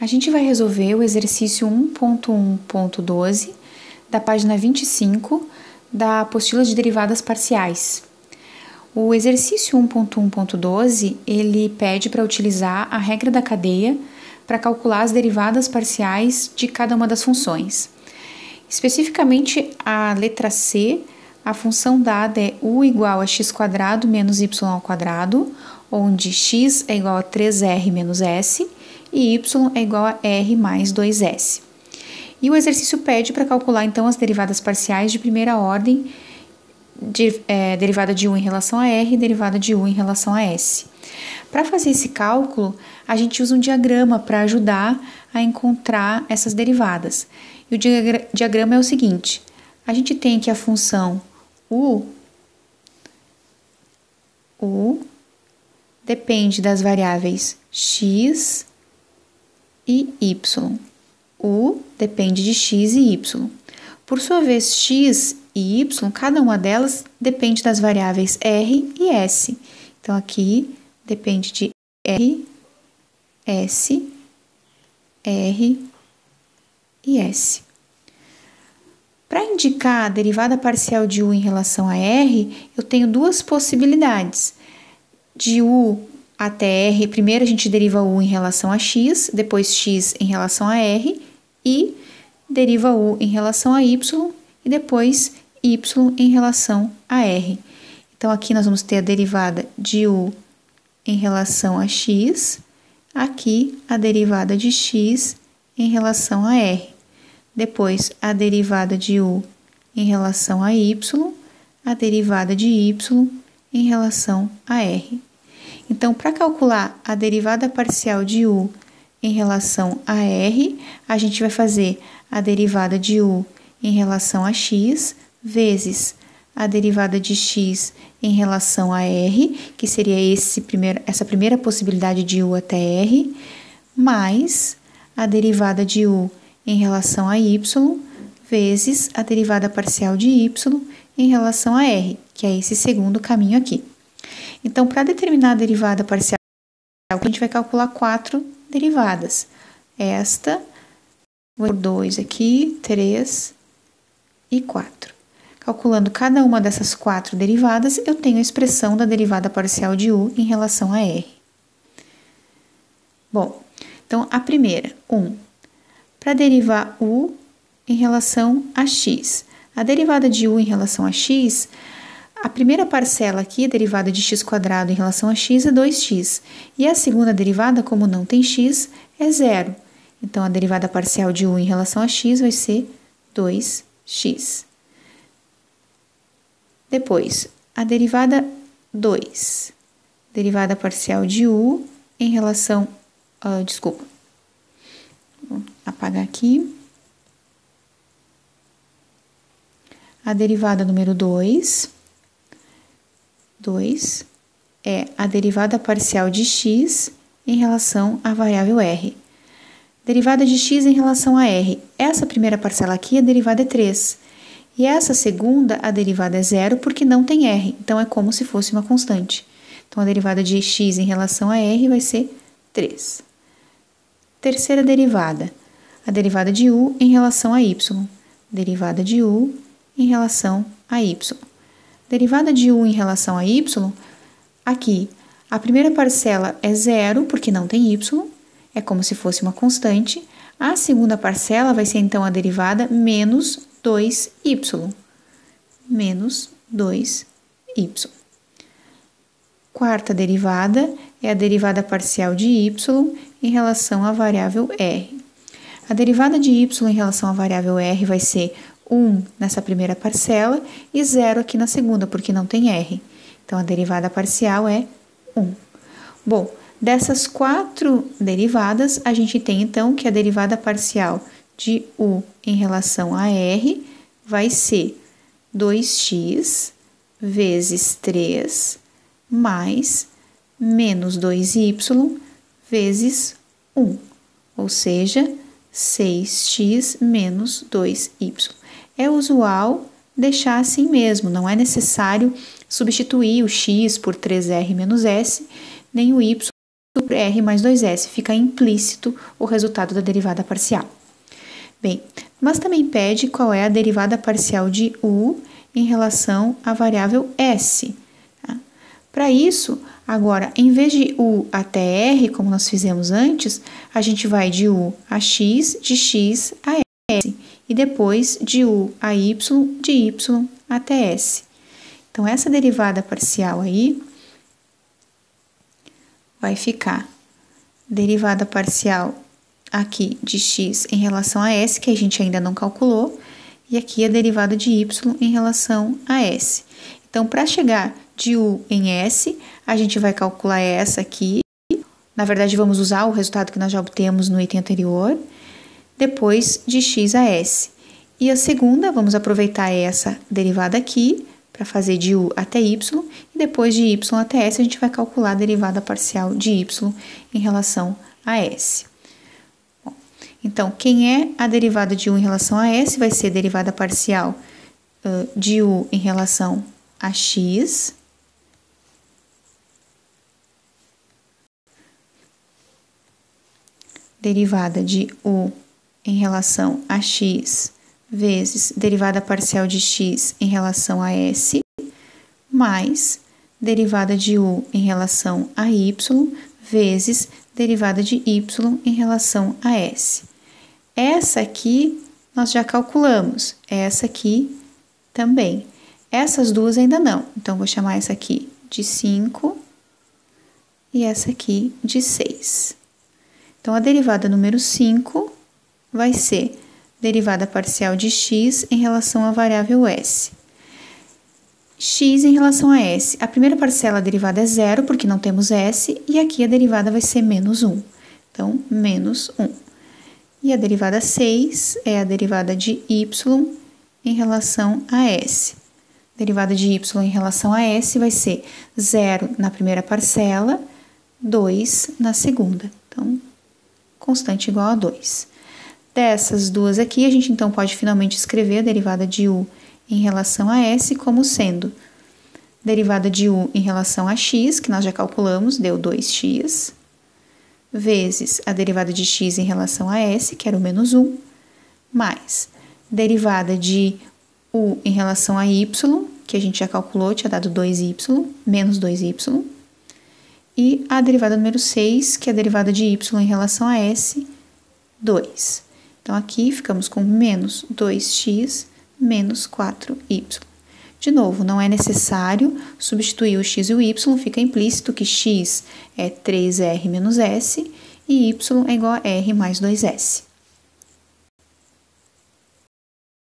A gente vai resolver o exercício 1.1.12 da página 25 da apostila de derivadas parciais. O exercício 1.1.12, ele pede para utilizar a regra da cadeia para calcular as derivadas parciais de cada uma das funções. Especificamente, a letra C, a função dada é u igual a x² menos y², onde x é igual a 3r menos s e y é igual a r mais 2s. E o exercício pede para calcular, então, as derivadas parciais de primeira ordem, derivada de u em relação a r e derivada de u em relação a s. Para fazer esse cálculo, a gente usa um diagrama para ajudar a encontrar essas derivadas. E o diagrama é o seguinte: a gente tem aqui a função u depende das variáveis x e y. U depende de x e y. Por sua vez, x e y, cada uma delas depende das variáveis r e s. Então, aqui depende de r, s, r e s. Para indicar a derivada parcial de u em relação a r, eu tenho duas possibilidades. De u até r, primeiro a gente deriva u em relação a x, depois x em relação a r, e deriva u em relação a y, e depois y em relação a r. Então, aqui nós vamos ter a derivada de u em relação a x, aqui a derivada de x em relação a r. Depois, a derivada de u em relação a y, a derivada de y em relação a r. Então, para calcular a derivada parcial de u em relação a r, a gente vai fazer a derivada de u em relação a x vezes a derivada de x em relação a r, que seria essa primeira possibilidade de u até r, mais a derivada de u em relação a y vezes a derivada parcial de y em relação a r, que é esse segundo caminho aqui. Então, para determinar a derivada parcial, a gente vai calcular 4 derivadas. Esta, vou por 2 aqui, 3 e 4. Calculando cada uma dessas 4 derivadas, eu tenho a expressão da derivada parcial de u em relação a r. Bom, então, a primeira, 1. Para derivar u em relação a x. A derivada de u em relação a x, a primeira parcela aqui, a derivada de x² em relação a x, é 2x. E a segunda derivada, como não tem x, é 0. Então, a derivada parcial de u em relação a x vai ser 2x. Depois, a derivada 2. Derivada parcial de u em relação... Vou apagar aqui. A derivada número 2 é a derivada parcial de x em relação à variável r. Derivada de x em relação a r. Essa primeira parcela aqui, a derivada é 3. E essa segunda, a derivada é 0, porque não tem r. Então, é como se fosse uma constante. Então, a derivada de x em relação a r vai ser 3. Terceira derivada, a derivada de u em relação a y. Derivada de u em relação a y. Derivada de u em relação a y, aqui, a primeira parcela é 0, porque não tem y, é como se fosse uma constante. A segunda parcela vai ser, então, a derivada menos 2y. Menos 2y. Quarta derivada é a derivada parcial de y em relação à variável r. A derivada de y em relação à variável r vai ser 1 nessa primeira parcela e 0 aqui na segunda, porque não tem r. Então, a derivada parcial é 1. Bom, dessas 4 derivadas, a gente tem, então, que a derivada parcial de u em relação a r vai ser 2x vezes 3 mais menos 2y vezes 1, ou seja, 6x menos 2y. É usual deixar assim mesmo, não é necessário substituir o x por 3r menos s, nem o y por sobre r mais 2s. Fica implícito o resultado da derivada parcial. Bem, mas também pede qual é a derivada parcial de u em relação à variável s. Tá? Para isso, agora, em vez de u até r, como nós fizemos antes, a gente vai de u a x, de x a s, e depois de u a y, de y até s. Então, essa derivada parcial aí vai ficar derivada parcial aqui de x em relação a s, que a gente ainda não calculou, e aqui a derivada de y em relação a s. Então, para chegar de u em s, a gente vai calcular essa aqui. Na verdade, vamos usar o resultado que nós já obtemos no item anterior, depois de x a s. E a segunda, vamos aproveitar essa derivada aqui, para fazer de u até y, e depois de y até s, a gente vai calcular a derivada parcial de y em relação a s. Bom, então, quem é a derivada de u em relação a s vai ser a derivada parcial de u em relação a x, derivada de u em relação a x vezes derivada parcial de x em relação a s, mais derivada de u em relação a y, vezes derivada de y em relação a s. Essa aqui nós já calculamos, essa aqui também. Essas duas ainda não, então vou chamar essa aqui de 5 e essa aqui de 6. Então, a derivada número 5 vai ser derivada parcial de x em relação à variável s. X em relação a s. A primeira parcela, a derivada é zero, porque não temos s, e aqui a derivada vai ser menos 1. Então, menos 1. E a derivada 6 é a derivada de y em relação a s. Derivada de y em relação a s vai ser 0 na primeira parcela, 2 na segunda. Então, constante igual a 2. Dessas duas aqui, a gente então pode finalmente escrever a derivada de u em relação a s como sendo derivada de u em relação a x, que nós já calculamos, deu 2x, vezes a derivada de x em relação a s, que era o menos 1, mais derivada de u em relação a y, que a gente já calculou, tinha dado 2y, menos 2y, e a derivada número 6, que é a derivada de y em relação a s, 2. Então, aqui ficamos com menos 2x menos 4y. De novo, não é necessário substituir o x e o y, fica implícito que x é 3r menos s e y é igual a r mais 2s.